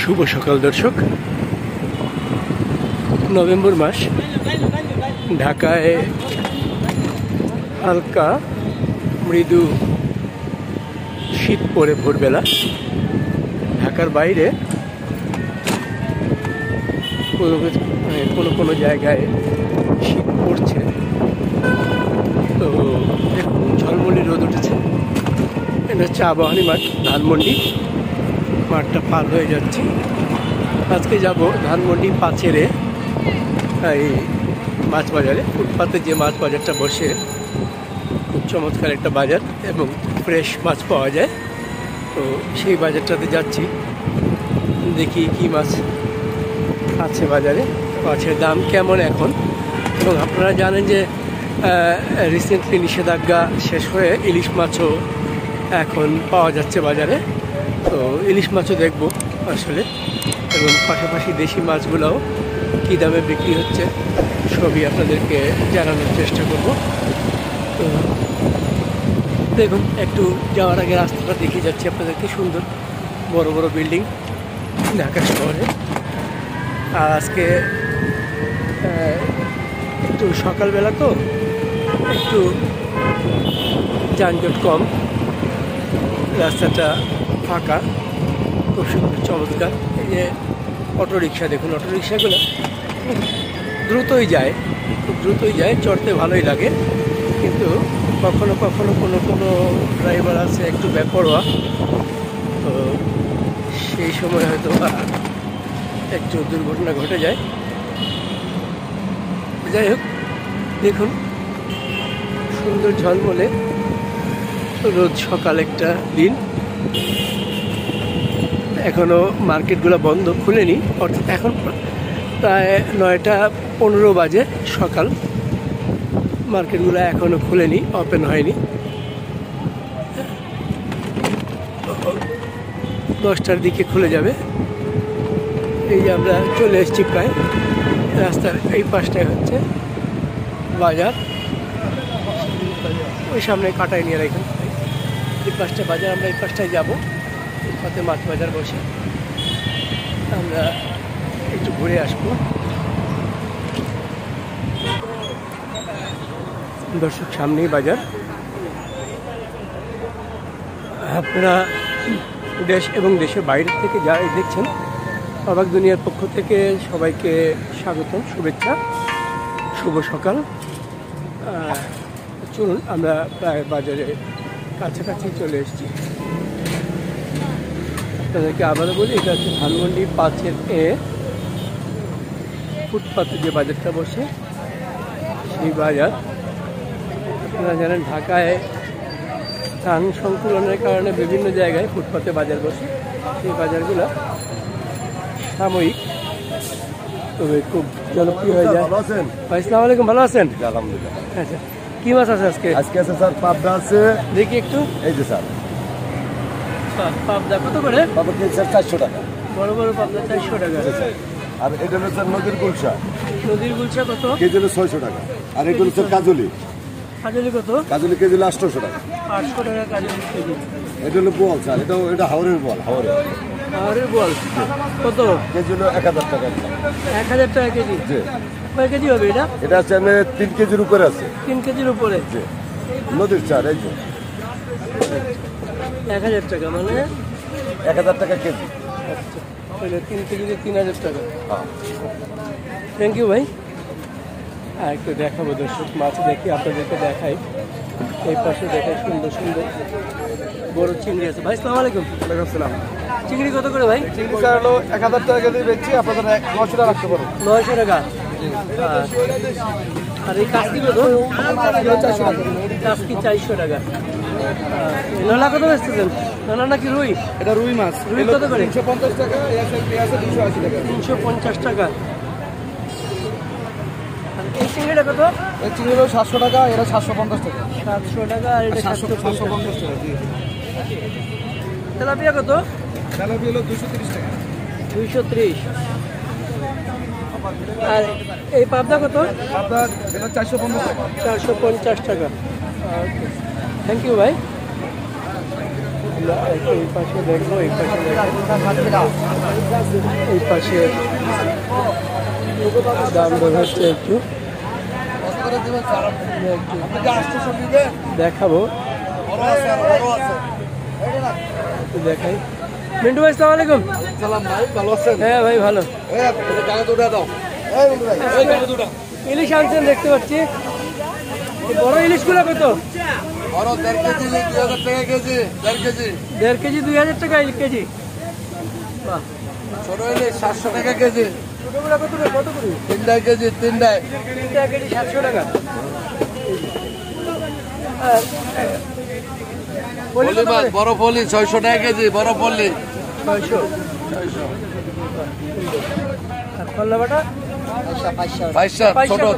শুভ সকাল দর্শক। নভেম্বর মাস, ঢাকায় হালকা মৃদু শীত পড়ে ভোরবেলা। ঢাকার বাইরে কোনো জায়গায় শীত পড়ছে। তো দেখুন ঝলমলি রোদ উঠেছে। এটা হচ্ছে আবাহনী মাঠ, ধানমন্ডি। মাঠটা পার হয়ে যাচ্ছি। আজকে যাব ধানমন্ডি পাচেরে এই মাছ বাজারে। ফুটপাতে যে মাছ বাজারটা বসে, খুব চমৎকার একটা বাজার এবং ফ্রেশ মাছ পাওয়া যায়। তো সেই বাজারটাতে যাচ্ছি, দেখি কি মাছ আছে বাজারে, মাছের দাম কেমন এখন। এবং আপনারা জানেন যে রিসেন্টলি নিষেধাজ্ঞা শেষ হয়ে ইলিশ মাছও এখন পাওয়া যাচ্ছে বাজারে। তো ইলিশ মাছও দেখব আসলে, এবং পাশাপাশি দেশি মাছগুলোও কী দামে বিক্রি হচ্ছে সবই আপনাদেরকে জানানোর চেষ্টা করব। তো দেখুন, একটু যাওয়ার আগে রাস্তাটা দেখে যাচ্ছি আপনাদেরকে। সুন্দর বড় বড় বিল্ডিং ঢাকা শহরে। আর আজকে একটু সকালবেলা তো একটু যানজট কম, রাস্তাটা ফাঁকা, খুব সুন্দর চমৎকার। এই যে অটোরিকশা, দেখুন অটোরিকশাগুলো খুব দ্রুতই যায়, চড়তে ভালোই লাগে। কিন্তু কখনো কখনো কোনো ড্রাইভার আছে একটু বেপরোয়া, তো সেই সময় হয়তো একটু দুর্ঘটনা ঘটে যায়। যাই হোক, দেখুন সুন্দর ঝলমলে রোজ সকাল একটা দিন। এখনও মার্কেটগুলো বন্ধ, খুলেনি, অর্থাৎ এখন প্রায় 9:15 বাজে সকাল। মার্কেটগুলো এখনও খুলেনি, ওপেন হয়নি। 10টার দিকে খুলে যাবে। এই যে আমরা চলে এসেছি প্রায়, রাস্তার এই পাশটায় হচ্ছে বাজার, ওই সামনে কাটাই নিয়ে রাখেন। এই পাশটা বাজার, আমরা এই পাশটায় যাবো। সাথে মাছ বাজার বসে আমরা একটু ঘুরে আসবো। দর্শক, সামনেই বাজার। আপনারা দেশ এবং দেশের বাইরে থেকে যারা দেখছেন, অবাক দুনিয়ার পক্ষ থেকে সবাইকে স্বাগতম, শুভেচ্ছা, শুভ সকাল। চলুন, আমরা প্রায় বাজারে কাছাকাছি চলে এসেছি। আপনাদেরকে আবারও বলি, এটা হচ্ছে ধানমন্ডি পাঁচের ফুটপাতে যে বাজারটা বসে, সেই বাজার। আপনারা জানেন ঢাকায় স্থান সংকুলনের কারণে বিভিন্ন জায়গায় ফুটপাতে বাজার বসে। সেই বাজারগুলো সাময়িক, তবে খুব জনপ্রিয় হয়ে যায়। আসসালামু আলাইকুম, ভালো আছেন? আলহামদুলিল্লাহ। আচ্ছা, কি মাছ আছে আজকে? আজকে আছে স্যার পাবদা আছে, দেখি একটু। এই যে স্যার পাবদা কত করে? পাবদা কেজি স্যার 400 টাকা। বড় বড় পাবদা 400 টাকা। আর এটা হলো স্যার নদীর গুলশা। নদীর গুলশা কত? কেজি হলো 600 টাকা। আর এগুলো স্যার কাজলি। কাজলি কত? কাজলি কেজি হলো 800 টাকা। 800 টাকা কাজলি কেজি। এটা হলো বল স্যার, এটা হাওড়ের বল। হাওড়ের বল কত? কেজি হলো 1000 টাকা। 1000 টাকা কেজি? জি। কয় কেজি হবে এটা? এটা আছে 3 কেজির উপরে আছে। 3 কেজির উপরে? জি। নদীর স্যার, এই যে 1000 টাকা, মানে 1000 টাকা কেজি। আচ্ছা, তাহলে 3 কেজিতে 3000 টাকা। হ্যাঁ, থ্যাংক ইউ ভাই। আর একটু দেখাবো দর্শক, মাছ দেখি, আপনাদেরকে দেখাই। এই পাশে দেখাই সুন্দর সুন্দর বড় চিংড়ি আছে। ভাই আসসালামু আলাইকুম। ওয়ালাইকুম আসসালাম। চিংড়ি কত করে ভাই? চিংড়ি স্যার হলো 1000 টাকা কেজি বেচছি, আপনাদের 900 টাকা রাখতে পারো। 900 টাকা। আর এই কাস্কি কত? 400 টাকা। কাস্কি 400 টাকা। নোনা কত বেচতেছেন? নোনা নাকি রুই? এটা রুই মাছ। রুই কত করে? 350 টাকা, এই আছে 280 টাকা। 350 টাকা। এই চিংড়িটা কত? এই চিংড়ি হলো 700 টাকা, এটা 750 টাকা। 700 টাকা, আর এটা 750 টাকা। জি। তেলাপিয়া কত? তেলাপিয়া হলো 230 টাকা। 230। আর এই পাবদা কত? পাবদা এটা 450 টাকা। 450 টাকা। থ্যাংক ইউ ভাই। আমরা এই পাশে দেখবো, এই পাশে এই পাশে দাম দর হচ্ছে একটু দেখাবো, দেখাই। মিন্টু ভাই সালাম আলাইকুম। হ্যাঁ ভাই ভালো। ইলিশ আনছেন দেখতে পাচ্ছি, বড় ইলিশগুলো কত? 1.5 কেজি 2000 টাকা কেজি। বাহ, ছোট ইলিশ 700 টাকা কেজি। ছোটগুলো কত করে? কত করে? 3 কেজি 3 কেজি 700 টাকা। আর পলি মাছ, বড় পলি 600 টাকা কেজি, বড় পলি 600। আর কল্লা বাটা 500,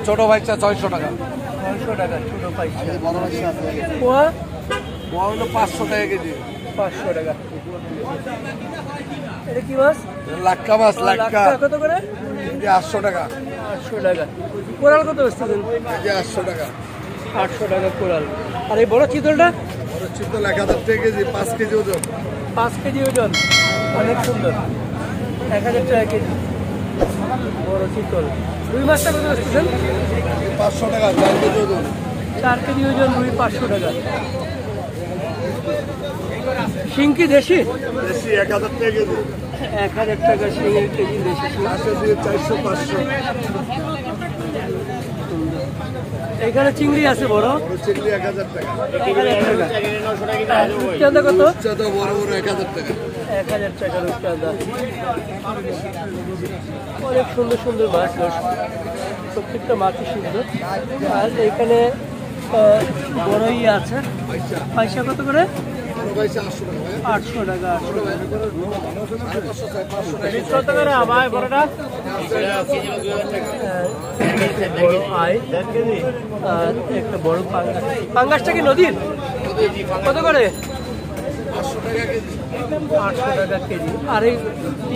ছোট 500 600 টাকা। 600 টাকা ছোট পাইছে। পোয়া বড় হলো 500 টাকা কেজি। 500 টাকা। এটা কি মাছ? লাক্কা মাছ, লাক্কা কত করে? 800 টাকা। 800 টাকা। কোরাল কত বেচতেছেন? 800 টাকা। 800 টাকা কোরাল। আর এই বড় চিতলটা? বড় চিতল 1000 টাকা কেজি, 5 কেজি ওজন। 5 কেজি ওজন, অনেক সুন্দর। 1000 টাকা কেজি বড় চিতল। রুই মাছটা কত বেচতেছেন? 500 টাকা, 4 কেজি ওজন। 4 কেজি ওজন রুই 500 টাকা। শিঙ্কি দেশি? দেশি 1000 টাকা কেজি। 1000 টাকা শিঙ্গি কেজি দেশি। 400, 500। এখানে চিংড়ি আছে বড়, বড় চিংড়ি 1000 টাকা। 1000 টাকা। রূপচাঁদা কত? রূপচাঁদা বড় বড় 1000 টাকা। 1000 টাকা রূপচাঁদা। অনেক সুন্দর সুন্দর মাছ, প্রত্যেকটা মাছই সুন্দর। আর এখানে বড়ই আছে। পয়সা কত করে? বড় পয়সা 800 টাকা। 800 টাকা। 800 কত করে ভাই বড়টা? বড় আই আর একটা বড় পাঙ্গাস। পাঙ্গাসটা কি নদীর? কত করে? 800 টাকা কেজি। 800 টাকা কেজি। আর এই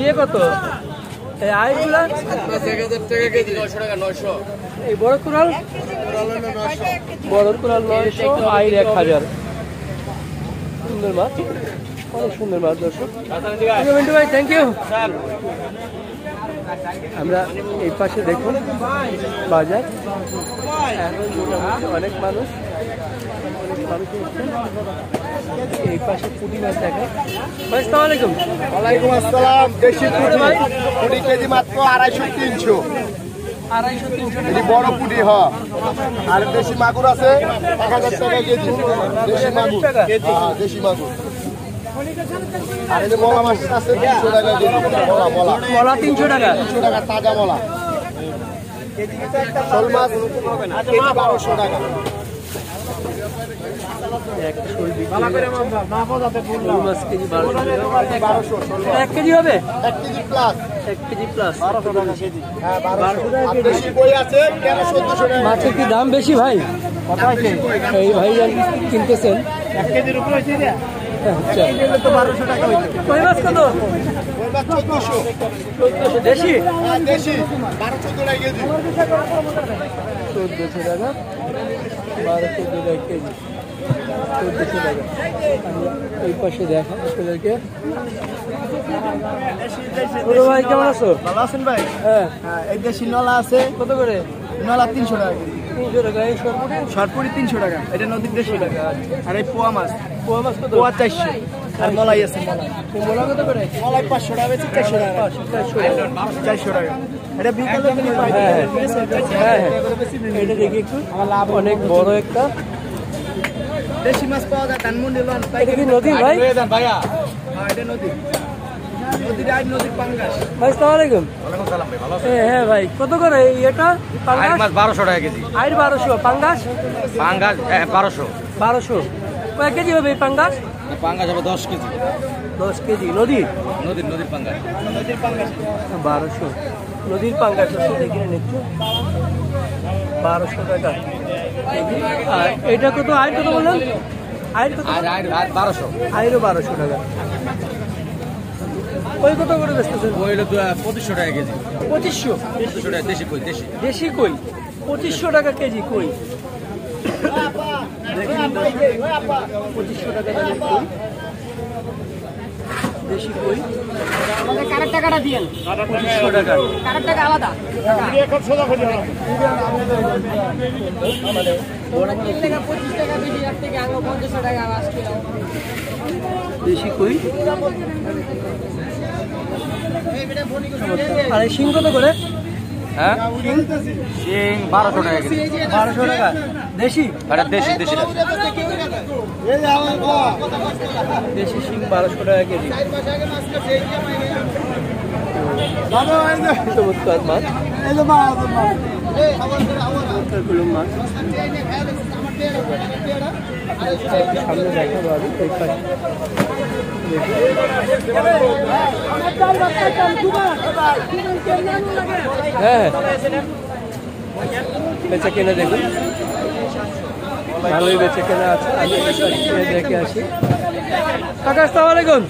ইয়ে কত? এই আইগুলা? 1000 টাকা কেজি। 900 টাকা। 900। এই বড় কুড়াল? কোরাল হলো 900। বড় কুড়াল 900, আইর 1000। সুন্দর মাছ, অনেক সুন্দর মাছ দর্শক। মিন্টু ভাই থ্যাংক ইউ। আমরা এই পাশে দেখুন বাজার, এখন মোটামুটি অনেক মানুষ এই পাশে পুঁটি মাছ দেখে। ভাই আসসালামু আলাইকুম। ওয়ালাইকুম আসসালাম। দেশি পুঁটি ভাই? পুঁটি কেজি মাত্র 250-300। 250-300 এটি বড় পুঁটি, হ্যাঁ। আর দেশি মাগুর আছে 1000 টাকা কেজি। দেশি মাগুর, হ্যাঁ, দেশি মাগুর। আর এই যে মলা মাছ আছে 300 টাকা কেজি। মলা মলা মলা 300 টাকা। 300 টাকা তাজা মলা। শোল মাছ কেজি 1200 টাকা। এক শোল বিক্রি হয়। শোল মাছ কেজি 1200 টাকা। 1200 শোল মাছ। 1 কেজি হবে? 1 কেজি প্লাস। 1 KG plus. 1200 টাকা কেজি। হ্যাঁ, 1200 টাকা আর কেজি। দেশি কই আছে 1300-1400 টাকা। মাছের কি দাম বেশি ভাই? এই ভাই কিনতেছেন 1 কেজির উপরে হইছে রে। আচ্ছা। তো 1200 টাকা হইছে। কই মাছ কত? কই মাছ 1400। 1400 দেশি? হ্যাঁ, দেশি 12-14 টাকা কেজি। 1400 টাকা, 12-14 টাকা কেজি, 1400 টাকা। আমরা এই পাশে দেখা আপনাদেরকে। ছোট ভাই কেমন আছো? ভালো আছেন ভাই? হ্যাঁ। হ্যাঁ, এই দেশি নলা আছে। কত করে? নলা 300 টাকা কেজি। 300 টাকা। এই সরপুরি? শর্টপুরি 300 টাকা। এটা নদীর দেশি টাকা। আর এই পোয়া মাছ, পোয়া মাছ কত? পোয়া 400। আর মলাই আছে মলাই। এই মোলা কত করে? মলাই 500 টাকা বেশি, 400 টাকা। 400 টাকা। এটা বিকালে কিনে পাই। হ্যাঁ হ্যাঁ, এটা দেখি একটু। অনেক বড় একটা দেশি মাছ পাওয়া যায় ধানমন্ডি লন। এটা কি নদীর ভাই? ভাইয়া, হ্যাঁ, এটা নদী। নদীর আইন, নদীর পাঙ্গাস। ভাই আসসালামু আলাইকুম। ওয়ালাইকুম সালাম ভাই, ভালো হ্যাঁ ভাই, কত করে এটা? পাঙ্গাস 1200 টাকা কেজি। আইর 1200, পাঙ্গাস পাঙ্গাস 1200। 1200। কয় কেজি হবে এই পাঙ্গাস? পাঙ্গাস হবে 10 কেজি। 10 কেজি। নদীর? নদীর পাঙ্গাস। 1200 নদীর পাঙ্গাস দেখে নেন একটু। 1200 টাকা কেজি। আর এটা কত? আইর কত বললেন? আইর কত? আর 1200। আইরও 1200 টাকা। কই কত করে বেচতেছেন? ওই হলো 2500 টাকা কেজি। 2500? 2500 টাকা দেশি কই, দেশি। দেশি কই 2500 টাকা কেজি। কই দেখেন 2500 টাকা দামের কই। দেশি কই আমাদের কারের টাকাটা দিয়েন, 2500 টাকা। কারের টাকা আলাদা। ওরা 3 টাকা 25 টাকা বেশি, এর থেকে আরো 50 টাকা আজকে দেশি কই। আর এই শিং কত করে? হ্যাঁ শিং 1200 টাকা কেজি। 1200 টাকা দেশি। এটা দেশি দেশি দেশি শিং 1200 টাকা কেজি। চমৎকার মাছ, চমৎকারগুলো মাছ। সামনে দেখাবো আমি এই পাশে। হ্যাঁ বেচা কেনা দেখুন, ভালোই বেচা কেনা আছে। আমি দেখে আসি। কাকা আসসালামু আলাইকুম।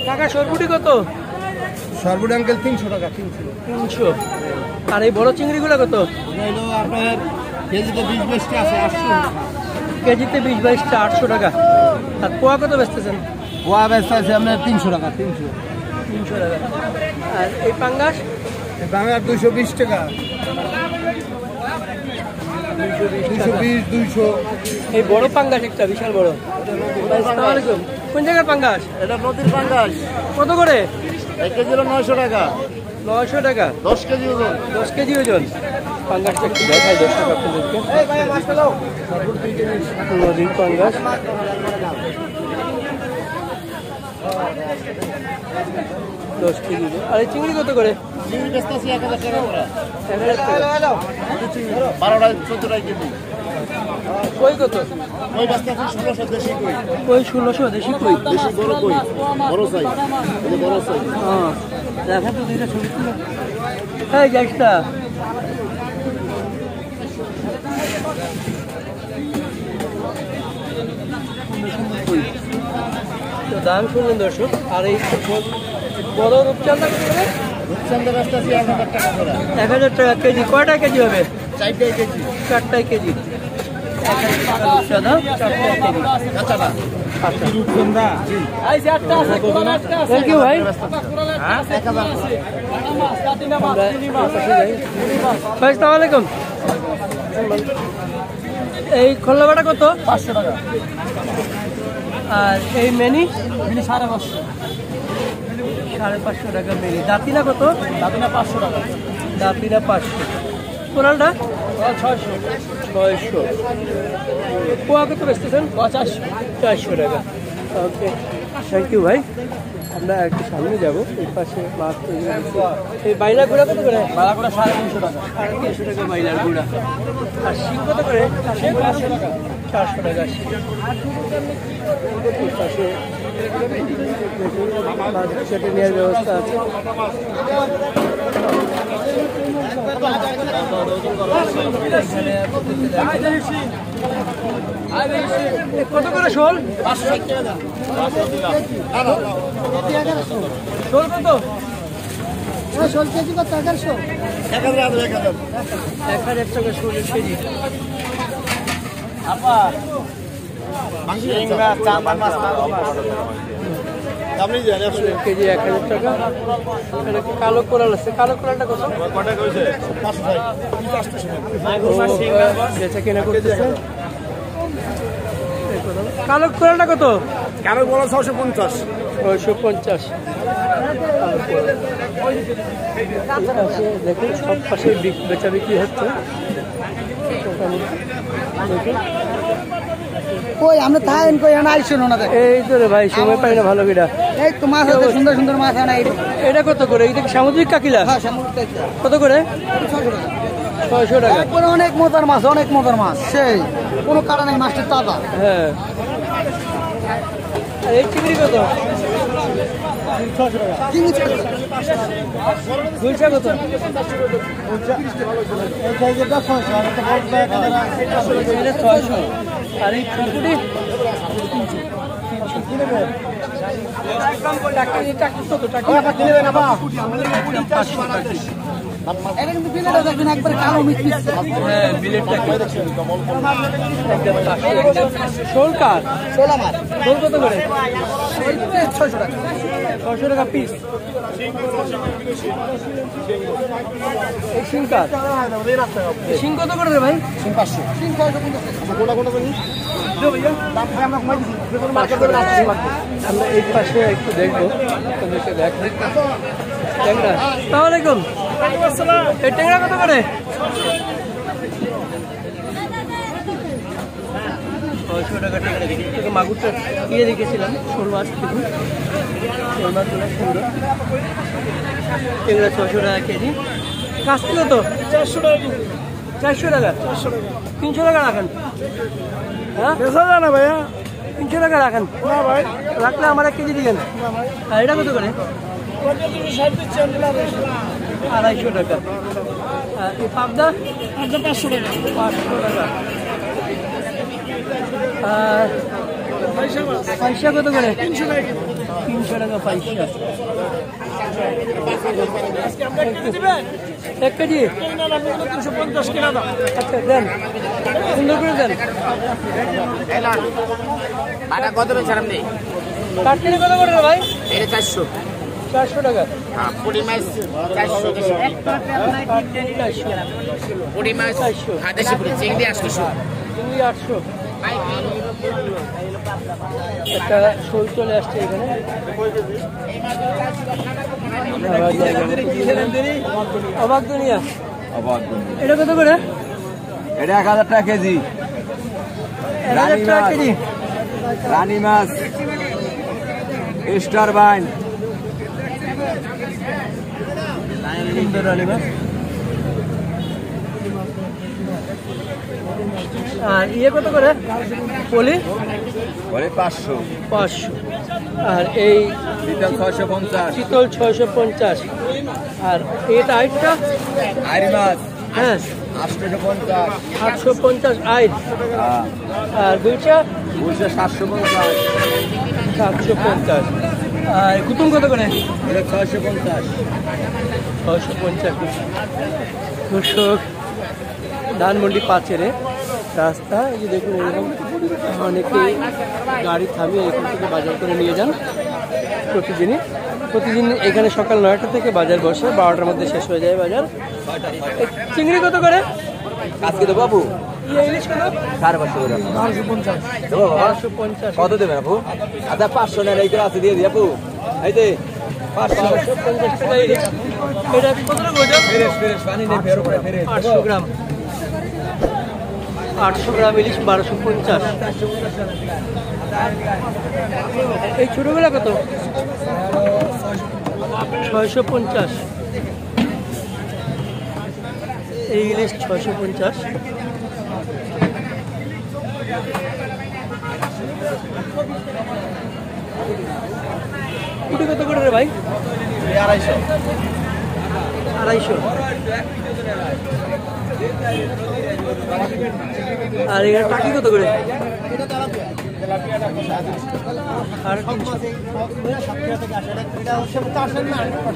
কাকা সরপুটি কত? সর্বদা আঙ্কেল 300 টাকা। 300। আর এই বড় চিংড়িগুলো কত? আপনার কেজিতে 20-22টা আছে 800। কেজিতে 20-22টা 800 টাকা। আর পোয়া কত বেচতেছেন? গোয়া ব্যস্ত আছে আপনার 300 টাকা। 300 টাকা। আর এই পাঙ্গাস? বাংলার 220 টাকা। 220 200। এই বড় পাঙ্গাস একটা বিশাল বড়। আসসালামু আলাইকুম। কোন জায়গার পাঙ্গাস? এটা নদীর পাঙ্গাস। কত করে? 1 কেজি হলো 900 টাকা। 900 টাকা। 10 কেজি ওজন। 10 কেজি ওজন। পাঙ্গাসটা একটু দেখাই দর্শক আপনাদেরকে। নদীর পাঙ্গাস। 10 কেজি। আর এই চিংড়ি কত করে? চিংড়ি ব্যস্ত আছে 1000 টাকা করে। 1000 টাকা। 12টা 14টা কেজি। কই কত? ওই ব্যস্ত আছে 1600 দেশি কই। কই 1600 দেশি কই। দেশি বড় কই। বড় সাইজ। এই বড় সাইজ। হ্যাঁ দেখা তো দুইটা ছবি তুলে। এই গ্যাসটা তো দাম শুনলেন দর্শক। আর এই বড় রূপচাঁদা কত করে? রূপচাঁদা ব্যস্ত আছে 1000 টাকা করে। 1000 টাকা কেজি। কয়টা কেজি হবে? 4টাই কেজি। 4টাই কেজি। 1000 টাকা রূপচাঁদা, 4টাই কেজি। কাঁচাটা। আচ্ছা রূপচাঁদা জি। থ্যাংক ইউ ভাই। 1000 আমরা পাশে যাই। ভাই আসসালামু আলাইকুম। এই খোল্লা বাটা কত? 500 টাকা। আর এই মেনি? 550। 550 টাকা মেনি। দাঁতিনা কত? দাদুনা 500 টাকা। দাঁতিনা 500। কোরালটা? 600। 600। পোয়া কত বেচতেছেন? 400 টাকা। ওকে থ্যাংক ইউ ভাই। আমরা একটু সামনে যাবো। এই পাশে মাছ তৈরি হচ্ছে। এই বাইলার গুঁড়া কত করে? বালা করে 350 টাকা। 350 টাকা বাইলার গুঁড়া। আর শিং কত করে? 400 টাকা। 400 টাকা শিং। এই পাশে মাছ কেটে নেওয়ার ব্যবস্থা আছে। কত করে শোল? 560 টাকা দাম। শোল কত? শোল কেজি কত? 1100। 1000 টাকা শোলের কেজি। আপা মাংসিংরা চাপান মাছ দাম নিয়ে যান 100 কেজি 1000 টাকা। এটা কালো কোরাল আছে। কালো কোরালটা কত? কটা কইছে 560 বেচা কেনা করতেছে। কালো কোরালটা কত? কালো বড় 650। 650। দেখুন সব পাশে বেচা বিক্রি হচ্ছে। কই আমরা থাকেন কই না আইছো না দেখ। এই তো রে ভাই সময় পাই না ভালো কিনা। এই তো মাছ আছে সুন্দর সুন্দর মাছ আনা। এটা কত করে? এটা কি সামুদ্রিক কাকিলা? হ্যাঁ সামুদ্রিক। কত করে? 600 টাকা। 600 টাকা। একবারে অনেক মজার মাছ, অনেক মজার মাছ। সেই কোনো কাটা নাই, মাছটা তাজা। হ্যাঁ। আর এই চিংড়ি কত? 600 টাকা। চিংড়ি 600 টাকা। গুলশা কত? এই সাইজেরটা 600 আর একটা বড় ব্যাগ এটা 600। আর এই ছোটটি? 300। একদম টাকা কত টাকা? টাকা দিবেন আপা। 500 টাকা। এটা কিন্তু বিলেটটা দেখবেন একবার কালো মিটমিট। হ্যাঁ বিলেটটা শোল কার শোল আমার শোল কত করে? 600 টাকা। 600 টাকা পিস। এই শিং কার? এই শিং কত করে রে ভাই? 500 কোনটা কোনটা করি আমরা এই পাশে একটু দেখবো, তোমাদেরকে দেখাই। ট্যাংরা, আসসালামু আলাইকুম। এই ট্যাংরা কত করে? 600 টাকা ট্যাংরা। তোকে মাগুরটা ইয়ে রেখেছিলাম, শোল মাছ। দেখুন শোল মাছগুলো সুন্দর। ট্যাংরা 600 টাকা কেজি। কাস্তি কত? 400 টাকা। 400 টাকা? 300 টাকা রাখেন। হ্যাঁ বেচা যায় না ভাইয়া। 300 টাকা রাখেন না ভাই। রাখলে আমার 1 কেজি দিবেন। আর এটা কত করে? 250 টাকা। আর এই পাবদা? 500 টাকা। 500 টাকা। আর পয়সা কত করে? 300 টাকা। 300 টাকা পয়সা। 1 কেজি? 250 কিনা দাম। আচ্ছা দেন, সুন্দর করে দেন। কত ছাড়াম নেই? কাটকিনি কত করে রে ভাই? এটা 400। 400 টাকা। হ্যাঁ পুরি মাছ 400। পুরি মাছ 400। দেশি পুরি চিংড়ি 800। চিংড়ি 800। একটা শোল চলে আসছে এখানে। অবাক দুনিয়া। এটা কত করে? এটা 1000 টাকা কেজি। 1000 টাকা কেজি। রানী মাছ, স্টার বাইন। সুন্দর রানী মাছ। আর ইয়ে কত করে? পলি? বলে 500। 500। আর এই চিতল 650। চিতল 650। আর এটা আইটটা? আইরি মাছ হ্যাঁ 850। 850 আইট। হ্যাঁ আর দুইটা? 750। 750। আর কুতুম কত করে? এটা 650। 650। দর্শক, ধানমন্ডি 5-এর রাস্তা। এই যে দেখুন, এরকম অনেকেই গাড়ি থামিয়ে এখান থেকে বাজার করে নিয়ে যান প্রতিদিন এখানে সকাল 9টা থেকে বাজার বসে, 12টার মধ্যে শেষ হয়ে যায় বাজার। চিংড়ি কত করে আজকে তো বাবু? ইলিশ কত? 550 করে। 1250। কত দেবেন আপু? আচ্ছা 500 টাকা এই করে আছে দিয়ে দিই আপু। এই যে 550 টাকা ইলিশ। এটা কত টাকা ওজন? ফ্রেশ পানি নেই, ফের উপরে ফেরে 800 গ্রাম। 800 গ্রাম ইলিশ 1250। এই ছোটগুলা কত? 650। এই ইলিশ 650। কুটি কত করে রে ভাই? 250। 250। আর এখানে টাকি কত করে?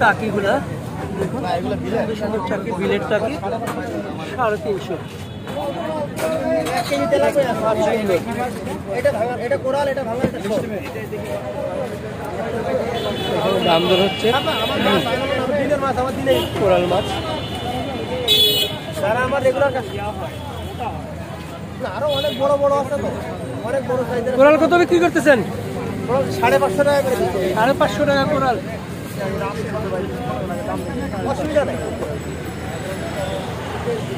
টাকিগুলা দেখুন, সুন্দর টাকি, বিলেট টাকি 350। দাম দর হচ্ছে কোরাল মাছ। আরো অনেক বড় বড় আছে তো, অনেক বড় সাইজের। কোরাল কত বিক্রি করতেছেন? 550 টাকা করে দিতে। 550 টাকা কোরাল। অসুবিধা নেই।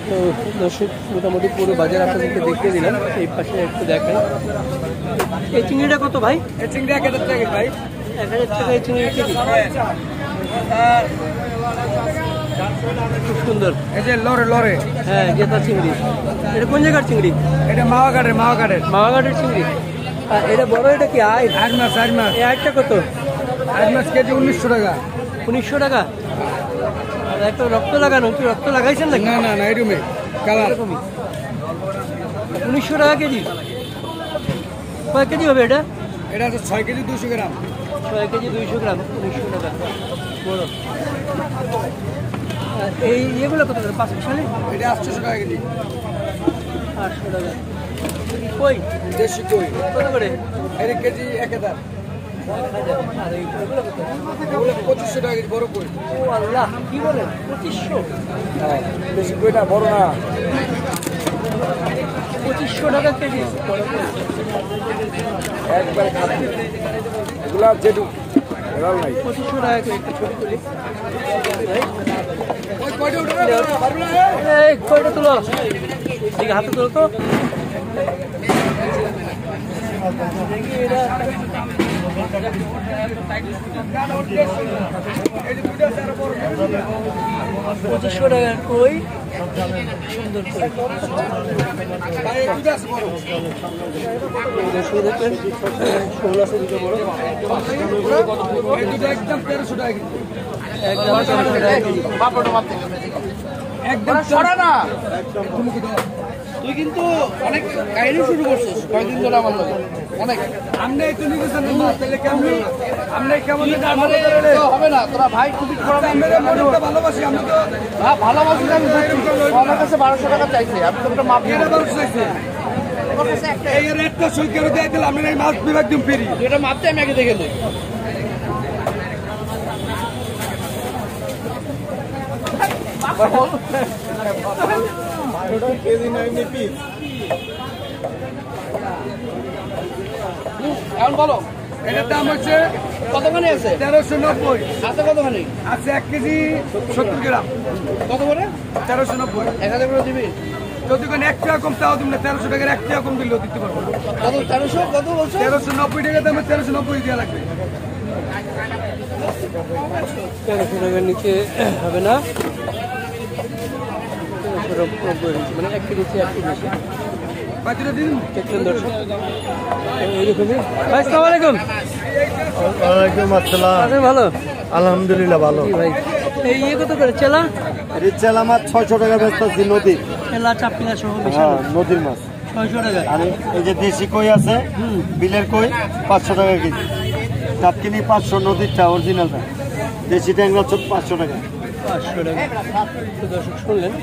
তো দর্শক, মোটামুটি পুরো বাজার আপনাদেরকে দেখিয়ে দিলাম। এই পাশে একটু দেখেন। এই চিংড়িটা কত ভাই? এই চিংড়ি 1000 টাকা ভাই। 1000 টাকা এই চিংড়ি কেজি। খুব সুন্দর। এই যে লরে হ্যাঁ, জেতা চিংড়ি। এটা কোন জায়গার চিংড়ি? এটা মাওয়াঘাটের মাওয়াঘাটের চিংড়ি। আর এটা বড়, এটা কি আইট? 8 মাছ। এই আইটটা কত? 8 মাছ কেজি 1900 টাকা। 1900 টাকা। আর একটা রক্ত লাগানো, কি রক্ত লাগাইছেন নাকি? না এরকমই কালার। 1900 টাকা কেজি। কয় কেজি হবে এটা? এটা হচ্ছে 6 কেজি 200 গ্রাম। 6 কেজি 200 গ্রাম, 1900 টাকা। বড়। এই এগুলো কত করে 500 শালি? এটা 800 টাকা কেজি। 800 টাকা। কই দেশি কই কত করে? এর কেজি 1000। আর এইগুলো কত? এগুলো 2500 টাকা কেজি বড় কই। ও আল্লাহ, কি বলেন 2500? হ্যাঁ দেশি কইটা বড় না। 2500 টাকা কেজি। একবারে খারাপ। এগুলা যেটু এরাল নাই। 2500 টাকা করে একটা ছবি তুলি। ওই কয়টা উঠবে পারবে না? এই কয়টা তুলো, দিকে হাতে তুলো তো। দেখি এটা 2500 টাকার কই, সুন্দর করে। ভাই এই দুটো আছে বড়। দেখুন দেখবেন, শোল আছে দুটো বড়, এই দুটো একদম 1300 টাকা কেজি। একদম 1300 টাকা কেজি। একদম ছড়া না। তুই কিন্তু অনেক কাহিনী শুরু করছিস কয়েকদিন ধরে আমার লগে অনেক। আপনি একটু নিবেছেন না তাহলে কেমন আপনি কেমন আমাদের হবে না। তোরা ভাই খুবই খারাপ। আমরা মনটা ভালোবাসি, আমরা তো ভালোবাসি। আমি আমার কাছে 1200 টাকা চাইছে, আমি তো মাপ দিয়ে 1200 চাইছে। এই রেটটা সই করে দিয়ে দিলাম, আমি এই মাছ বিভাগ দিম ফ্রি। এটা মাপতে আমি আগে দেখে লই। এখন বলো এটার দাম হচ্ছে কতখানি আছে? 1390 আছে। কতখানি আছে? 1 কেজি 70 গ্রাম। কত করে? 1390। 1000 করে দিবি? যদি কোনো 1 টাকা কম তাও তুমি 1300 টাকার 1 টাকা কম দিলেও দিতে পারবো। কত 1300? কত বলছো? 1390 টাকা দামে 1390 দেওয়া লাগবে। 1300 টাকার নিচে হবে না। 1390 মানে 1 কেজি 1 কেজি। বাকিটা দিন দেখলেন দর্শক, এইরকমই। ভাই আসসালামু আলাইকুম। ওয়ালাইকুম আসসালাম। আছেন ভালো? আলহামদুলিল্লাহ ভালো। জি ভাই, এই কত করে চেলা? রিচাল আমার 600 টাকা বেচতেছি নদীর। চেলা চাপিলা সহ বেশি হ্যাঁ নদীর মাছ। 600 টাকা। আর এই যে দেশি কই আছে, বিলের কই 500 টাকা কেজি। টাটকিনি 500, নদীরটা অরিজিনালটা। দেশি ট্যাংরা 500 টাকা। 500 টাকা। তো দর্শক শুনলেন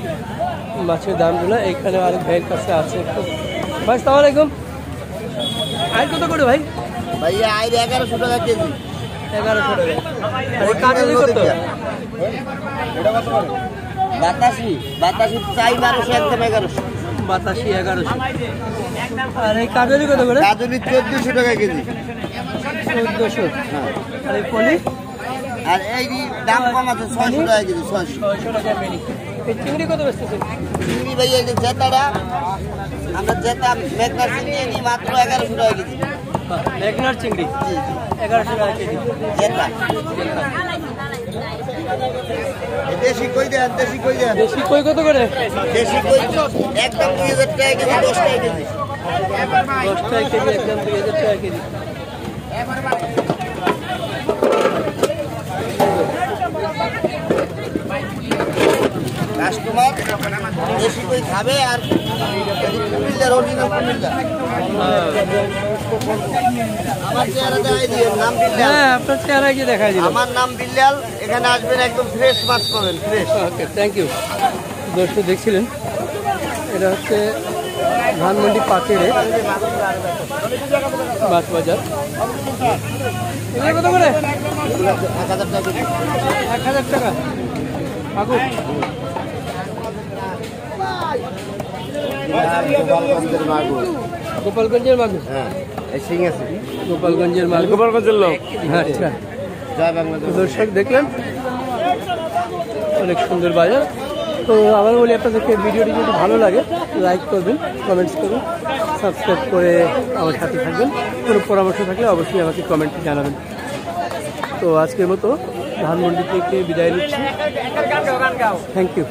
মাছের দামগুলো। এইখানে আরেক ভাইয়ের কাছে আছে একটু। ভাই আসসালামু আলাইকুম। আইন কত করে ভাই? ভাইয়া আইরে 1100 টাকা কেজি। 1100 টাকা। আর এই কাজলি কত? বাতাসি চাই 1200, একদম 1100। বাতাসি 1100। আর এই কাজলি কত করে? কাজলি 1400 টাকা কেজি। 1400। আর এই পলি? আর এই দাম কম আছে 600 টাকা কেজি। 600 টাকা বেনি। এই চিংড়ি কত বেচতেছেন? চিংড়ি ভাইয়া এই যে জেতাটা, আমরা জেতা মেঘনার চিংড়ি নিই মাত্র 1100 টাকা কেজি। মেঘনার চিংড়ি 1100 টাকা কেজি। জেতা দেশি কই দেন, দেশি কই দেন। দেশি কই কত করে? দেশি কই একদম 2000 টাকা কেজি, 10 টাকা কেজি। 10 টাকা কেজি, একদম 2000 টাকা কেজি। কাস্টমার দেশি কই খাবে আর কুমিল্লার অরিজিনাল কুমিল্লা। আমার চেহারা দেখাই দিও, নাম বিল্লাল। হ্যাঁ, আপনার চেহারা গিয়ে দেখাই দিলাম। আমার নাম বিল্লাল। এখানে আসবেন, একদম ফ্রেশ মাছ পাবেন, ফ্রেশ। Okay, thank you. দর্শক দেখছিলেন, এটা হচ্ছে ধানমন্ডি পাচেরে মাছ বাজার। এগুলো কত করে? 1000 টাকা কেজি। 1000 টাকা। কাকু গোপালগঞ্জের মাগুর। গোপালগঞ্জের মাগুর। হ্যাঁ, এই সিং আছে। গোপালগঞ্জের মাগুর। গোপালগঞ্জের লোক। আচ্ছা, জয় বাংলা। দর্শক দেখলেন, অনেক সুন্দর বাজার। তো আবার বলি, আপনাদেরকে ভিডিওটি যদি ভালো লাগে লাইক করবেন, কমেন্টস করবেন, সাবস্ক্রাইব করে আমার সাথে থাকবেন। কোনো পরামর্শ থাকলে অবশ্যই আমাকে কমেন্টে জানাবেন। তো আজকের মতো ধানমন্ডি থেকে বিদায় নিচ্ছি। Thank you.